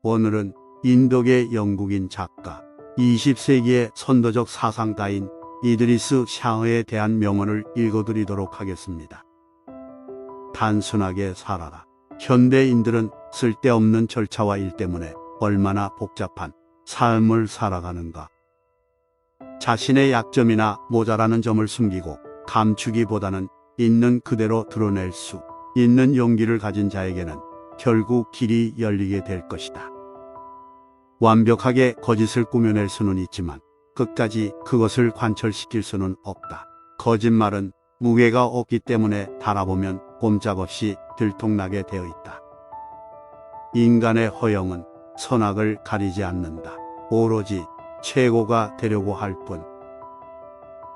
오늘은 인도계 영국인 작가 20세기의 선도적 사상가인 이드리스 샤흐에 대한 명언을 읽어드리도록 하겠습니다. 단순하게 살아라. 현대인들은 쓸데없는 절차와 일 때문에 얼마나 복잡한 삶을 살아가는가. 자신의 약점이나 모자라는 점을 숨기고 감추기보다는 있는 그대로 드러낼 수 있는 용기를 가진 자에게는 결국 길이 열리게 될 것이다. 완벽하게 거짓을 꾸며낼 수는 있지만 끝까지 그것을 관철시킬 수는 없다. 거짓말은 무게가 없기 때문에 달아보면 꼼짝없이 들통나게 되어 있다. 인간의 허영은 선악을 가리지 않는다. 오로지 최고가 되려고 할 뿐.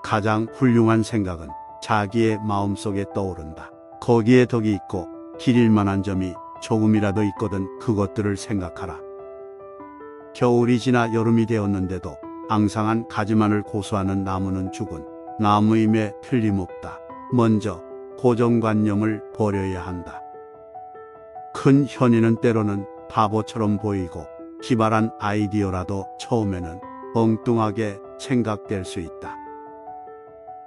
가장 훌륭한 생각은 자기의 마음속에 떠오른다. 거기에 덕이 있고 기릴 만한 점이 조금이라도 있거든 그것들을 생각하라. 겨울이 지나 여름이 되었는데도 앙상한 가지만을 고수하는 나무는 죽은 나무임에 틀림없다. 먼저 고정관념을 버려야 한다. 큰 현의는 때로는 바보처럼 보이고 기발한 아이디어라도 처음에는 엉뚱하게 생각될 수 있다.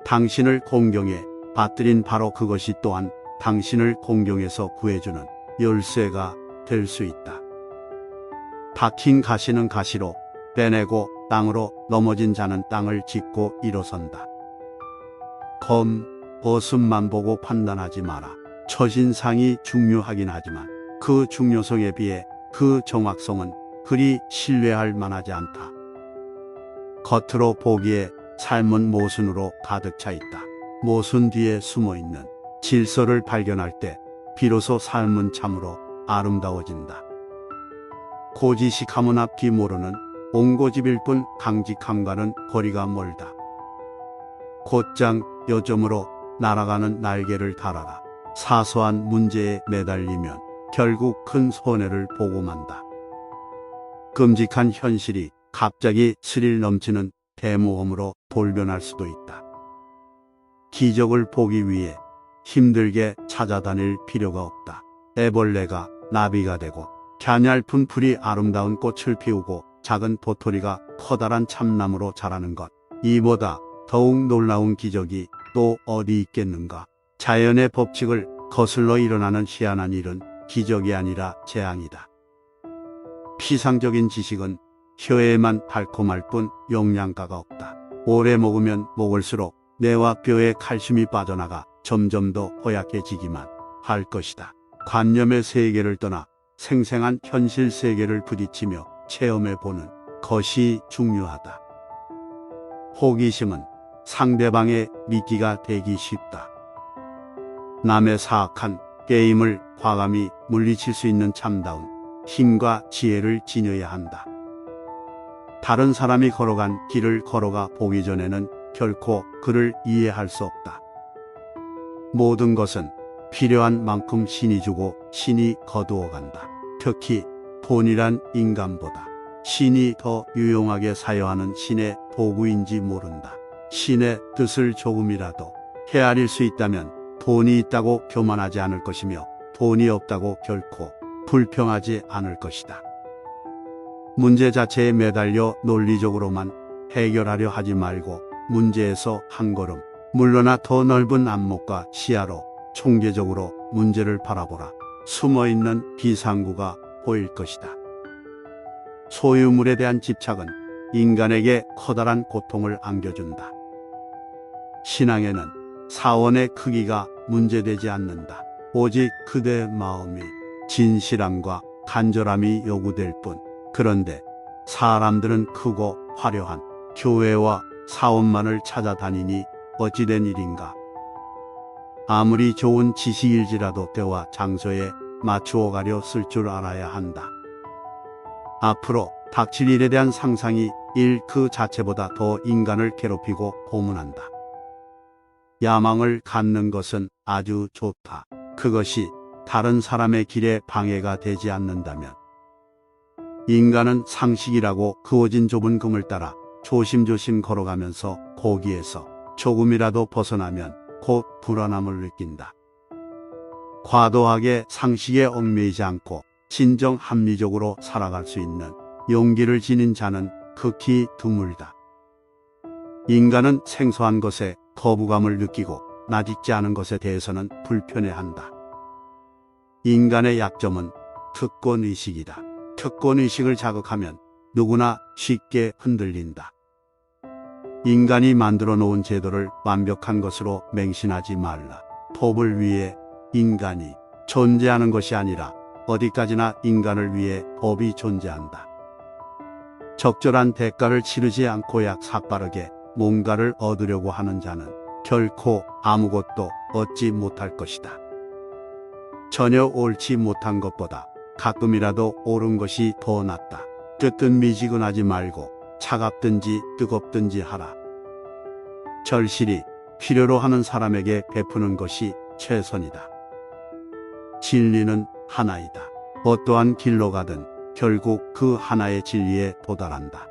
당신을 공경해 받들인 바로 그것이 또한 당신을 공경해서 구해주는 열쇠가 될 수 있다. 박힌 가시는 가시로, 빼내고 땅으로 넘어진 자는 땅을 짚고 일어선다. 벗음만 보고 판단하지 마라. 첫인상이 중요하긴 하지만 그 중요성에 비해 그 정확성은 그리 신뢰할 만하지 않다. 겉으로 보기에 삶은 모순으로 가득 차 있다. 모순 뒤에 숨어있는 질서를 발견할 때 비로소 삶은 참으로 아름다워진다. 고지식함은 앞뒤 모르는 옹고집일 뿐 강직함과는 거리가 멀다. 곧장 요점으로 날아가는 날개를 달아라. 사소한 문제에 매달리면 결국 큰 손해를 보고 만다. 끔찍한 현실이 갑자기 스릴 넘치는 대모험으로 돌변할 수도 있다. 기적을 보기 위해 힘들게 찾아다닐 필요가 없다. 애벌레가 나비가 되고 갸냘픈 풀이 아름다운 꽃을 피우고 작은 도토리가 커다란 참나무로 자라는 것, 이보다 더욱 놀라운 기적이 또 어디 있겠는가. 자연의 법칙을 거슬러 일어나는 희한한 일은 기적이 아니라 재앙이다. 피상적인 지식은 혀에만 달콤할 뿐 영양가가 없다. 오래 먹으면 먹을수록 뇌와 뼈에 칼슘이 빠져나가 점점 더 허약해지기만 할 것이다. 관념의 세계를 떠나 생생한 현실 세계를 부딪히며 체험해보는 것이 중요하다. 호기심은 상대방의 미끼가 되기 쉽다. 남의 사악한 게임을 과감히 물리칠 수 있는 참다운 힘과 지혜를 지녀야 한다. 다른 사람이 걸어간 길을 걸어가 보기 전에는 결코 그를 이해할 수 없다. 모든 것은 필요한 만큼 신이 주고 신이 거두어 간다. 특히 돈이란 인간보다 신이 더 유용하게 사용하는 신의 도구인지 모른다. 신의 뜻을 조금이라도 헤아릴 수 있다면 돈이 있다고 교만하지 않을 것이며 돈이 없다고 결코 불평하지 않을 것이다. 문제 자체에 매달려 논리적으로만 해결하려 하지 말고 문제에서 한 걸음 물러나 더 넓은 안목과 시야로 총체적으로 문제를 바라보라. 숨어있는 비상구가 보일 것이다. 소유물에 대한 집착은 인간에게 커다란 고통을 안겨준다. 신앙에는 사원의 크기가 문제되지 않는다. 오직 그대의 마음이 진실함과 간절함이 요구될 뿐. 그런데 사람들은 크고 화려한 교회와 사원만을 찾아다니니 어찌된 일인가. 아무리 좋은 지식일지라도 때와 장소에 맞추어 가려 쓸 줄 알아야 한다. 앞으로 닥칠 일에 대한 상상이 일 그 자체보다 더 인간을 괴롭히고 고문한다. 야망을 갖는 것은 아주 좋다. 그것이 다른 사람의 길에 방해가 되지 않는다면. 인간은 상식이라고 그어진 좁은 금을 따라 조심조심 걸어가면서 거기에서 조금이라도 벗어나면 곧 불안함을 느낀다. 과도하게 상식에 얽매이지 않고 진정 합리적으로 살아갈 수 있는 용기를 지닌 자는 극히 드물다. 인간은 생소한 것에 거부감을 느끼고 낯익지 않은 것에 대해서는 불편해한다. 인간의 약점은 특권의식이다. 특권의식을 자극하면 누구나 쉽게 흔들린다. 인간이 만들어 놓은 제도를 완벽한 것으로 맹신하지 말라. 법을 위해 인간이 존재하는 것이 아니라 어디까지나 인간을 위해 법이 존재한다. 적절한 대가를 치르지 않고 삭빠르게 뭔가를 얻으려고 하는 자는 결코 아무것도 얻지 못할 것이다. 전혀 옳지 못한 것보다 가끔이라도 옳은 것이 더 낫다. 뜨뜻미지근하지 말고 차갑든지 뜨겁든지 하라. 절실히 필요로 하는 사람에게 베푸는 것이 최선이다. 진리는 하나이다. 어떠한 길로 가든 결국 그 하나의 진리에 도달한다.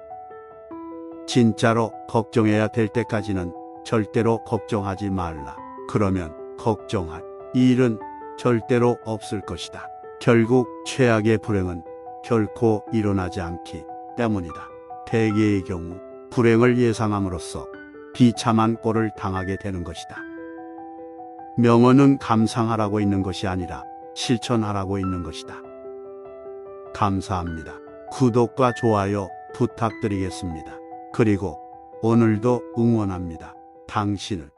진짜로 걱정해야 될 때까지는 절대로 걱정하지 말라. 그러면 걱정할 일은 절대로 없을 것이다. 결국 최악의 불행은 결코 일어나지 않기 때문이다. 대개의 경우 불행을 예상함으로써 비참한 꼴을 당하게 되는 것이다. 명언은 감상하라고 있는 것이 아니라 실천하라고 있는 것이다. 감사합니다. 구독과 좋아요 부탁드리겠습니다. 그리고 오늘도 응원합니다. 당신을.